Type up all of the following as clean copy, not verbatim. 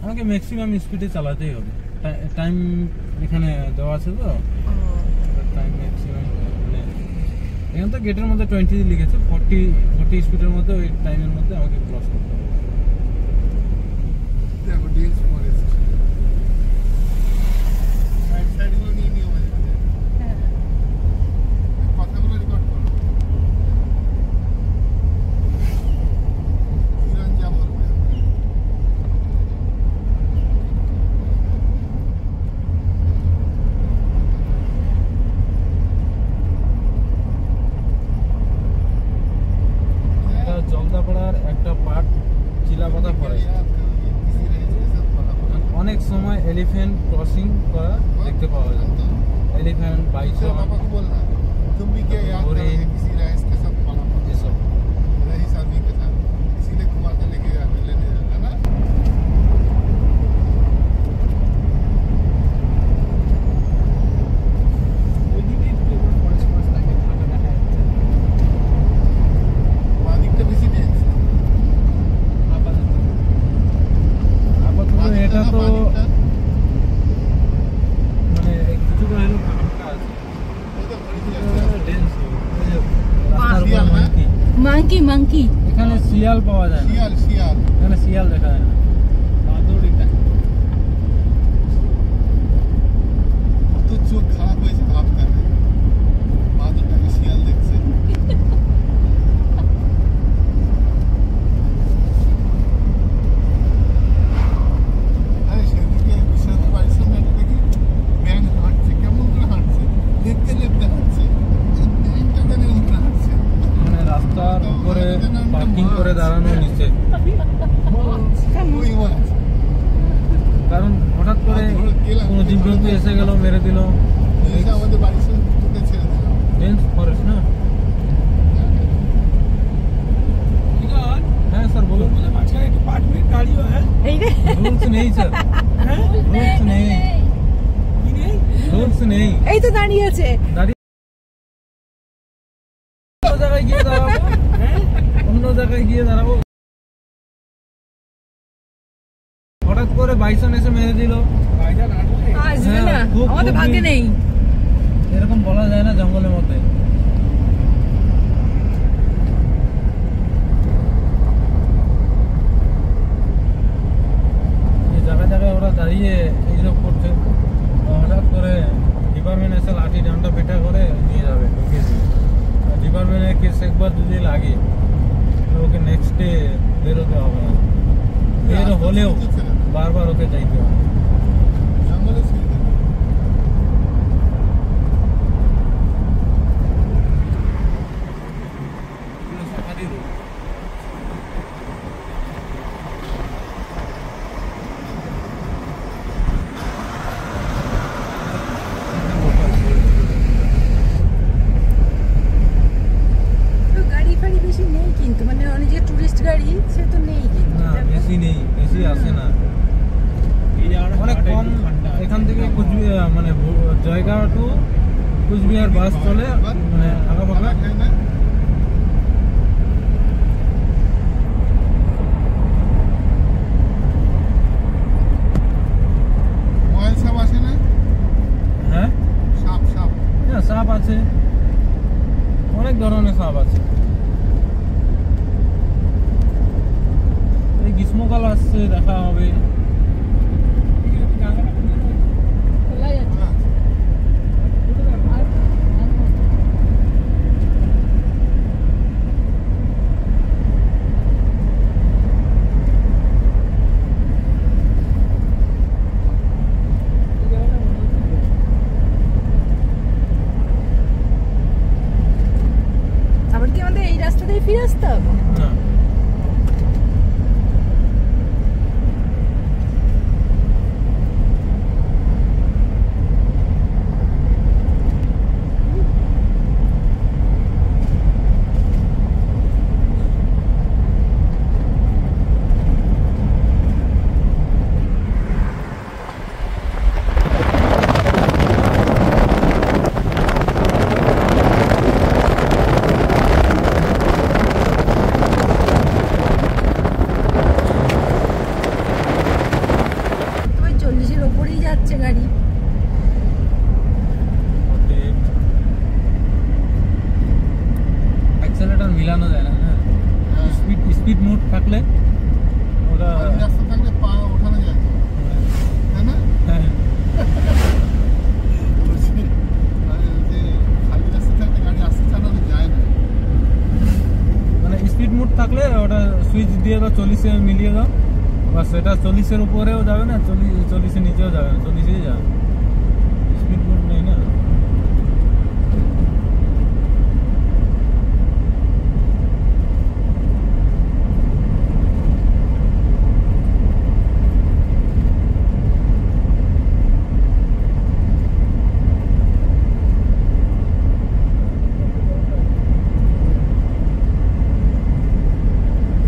আমাকে ম্যাক্সিমাম স্পিডে চালাতেই হবে, টাইম এখানে দেওয়া আছে তো, টাইম ম্যাক্সিমাম মানে এখানে তো গেটের মধ্যে 20 লিখেছে, 40 স্পিডের মধ্যে ওই টাইমের মধ্যে আমাকে ক্রস করতে হবে। দেখো ডিএস ফরেস্ট সাইড সাইডগুলো নিয়ে নিও মাঝে মাঝে, কথাগুলো রেকর্ড করো, কিরণ যা বলবে। জলদাপাড়ার একটা পার্ট চিলাপাতা ফরেস্ট, অনেক সময় এলিফ্যান্ট ক্রসিং করা দেখতে পাওয়া যায়, এলিফ্যান্ট, বাইসন, तुम भी क्या याद करोगे किसी रईस के साथ पाला ये सब रईस आदमी के साथ, इसीलिए घुमा के लेके लेने जाता है ना। বাদিকটা বেশি ডেন্স, আপাতত এটা তো মানে কিছুটা হলো ফাঁকা আছে, মাঙ্কি মাঙ্কি এখানে শিয়াল পাওয়া যায় না, শিয়াল শিয়াল এখানে শিয়াল দেখা যায় না। তো চোখ খারাপ হয়েছে ভাবতে হবে, বাদরটাকে শিয়াল দেখছে। আরে সেদিকে বিশ্বনাথ বাড়ির সামনে একটা দেখি ব্যাঙ হাঁটছে, কেমন করে হাঁটছে, দেখতে লেপতে হাঁটছে, ব্যাঙটা কেন এমন করে হাঁটছে। মানে রাস্তার উপরে পার্কিং করে দাঁড়ানো নিচে, ওই মাছ কারণ হঠাৎ করে কোনো জীবজন্তু এসে গেল, মেরে দিল। এসে আমাদের বাড়ির সামনে দুটো ছেড়ে দিল। ডেন্স ফরেস্ট না? হ্যাঁ স্যার বলুন। এই রে রুলস নেই স্যার, রুলস নেই, রুলস নেই। এই তো দাঁড়িয়ে আছে, অন্য জায়গায় গিয়ে দাঁড়াবো, অন্য জায়গায় গিয়ে দাঁড়াবো। হঠাৎ করে বাইসন এসে মেরে দিল, আসবে না, আমাদের ভাগ্যে নেই। এরকম বলা যায় না জঙ্গলের মধ্যে। জায়গায় জায়গায় ওরা দাঁড়িয়ে এইসব করছে, হঠাৎ করে ডিপার্টমেন্ট এসে লাঠি ডান্ডা পেটা করে নিয়ে যাবে, ঢুকিয়ে দিবে। ডিপার্টমেন্টের কেস একবার যদি লাগে ওকে নেক্সট ডে বেরোতে হবে না, বের হলেও বারবার ওকে যাইতে হবে। জঙ্গলে ছেড়ে দিল। গাড়ি ফাড়ি বেশি নেই কিন্তু, মানে অনেক যে টুরিস্ট গাড়ি সে তো নেই কিন্তু, না বেশি নেই, বেশি আসে না, অনেক কম। এখান থেকে কুচবিহার মানে জয়গাঁও টু কুচবিহার বাস চলে, মানে আঁকা ফাঁকা। ময়েল সাপ আসে না? হ্যাঁ সাপ সাপ হ্যাঁ সাপ আছে, অনেক ধরনের সাপ আছে। এই গ্রীষ্মকাল আসছে, দেখা হবে। খোলা যাচ্ছে। দিয়ে দাও, 40-এ মিলিয়ে দাও, বা সেটা 40-এর উপরেও যাবে না, 40-এর নিচেও যাবে না, 40-এই যাবে। স্পিড বোর্ড নেই না।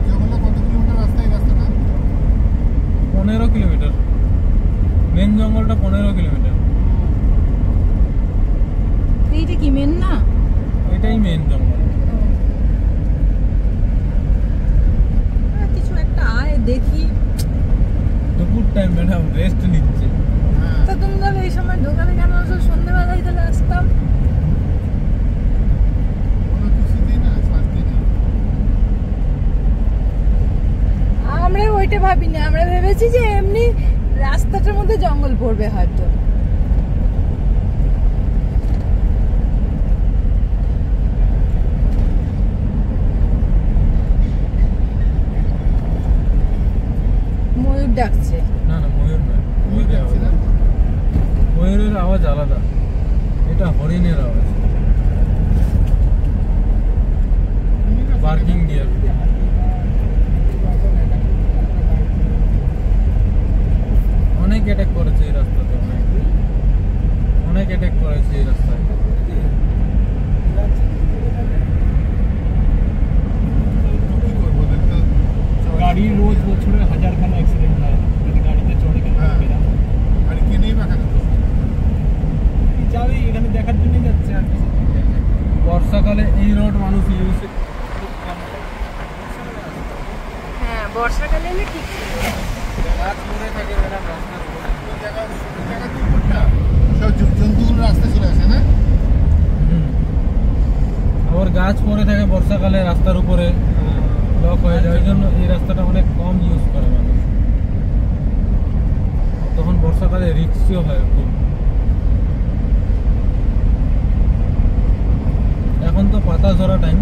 জঙ্গলে কত কিলোমিটার রাস্তা এই রাস্তাটা? 15 কিলোমিটার। মেন জঙ্গলটা 15 কিলোমিটার। এইটা কি মেন না? এটাই মেন জঙ্গল। কিছু একটা আয় দেখি। দুপুর টাইম ম্যাডাম, রেস্ট নিচ্ছে। হ্যাঁ তো তুমি তাহলে এই সময় ঢোকালে কেন? সন্ধ্যেবেলায় তাহলে আসতাম। কোনো কিছুতেই না শান্তি নেই। আমরা ওইটা ভাবিনি, আমরা ভেবেছি যে এমনি রাস্তাটার মধ্যে জঙ্গল পড়বে হয়তো। ময়ূর ডাকছে। না না, ময়ূর নয়, ময়ূরের যাচ্ছে আওয়াজ। না? ময়ূরের আওয়াজ আলাদা, এটা হরিণের আওয়াজ। Parking deer. অনেক অ্যাটাক করেছে এই রাস্তাতে, অনেক অ্যাটাক করেছে এই রাস্তায়। কি করবো ওদের তো গাড়ি রোজ বছরে 1000খানা অ্যাক্সিডেন্ট হয়, যদি গাড়িতে চড়ে কেন হ্যাঁ। লোকেরা। গাড়ি কিনেই বা কেন? যাবে এখানে দেখার জন্য যাচ্ছে আর কিছু। বর্ষাকালে এই রোড মানুষ ইউজ। হ্যাঁ, বর্ষাকালে এলে ঠিক ছিল। গাছ মরে থাকে ম্যাডাম রাস্তার উপরে। ওই জায়গা দুর্ঘটনা সব জন্তুগুলো রাস্তা চলে আসে না? আবার গাছ পড়ে থাকে বর্ষাকালে রাস্তার উপরে, ব্লক হয়ে যায়। ওই জন্য এই রাস্তাটা অনেক কম ইউজ করে মানুষ। তখন বর্ষাকালে রিক্সও হয় খুব। এখন তো পাতা ঝরা টাইম,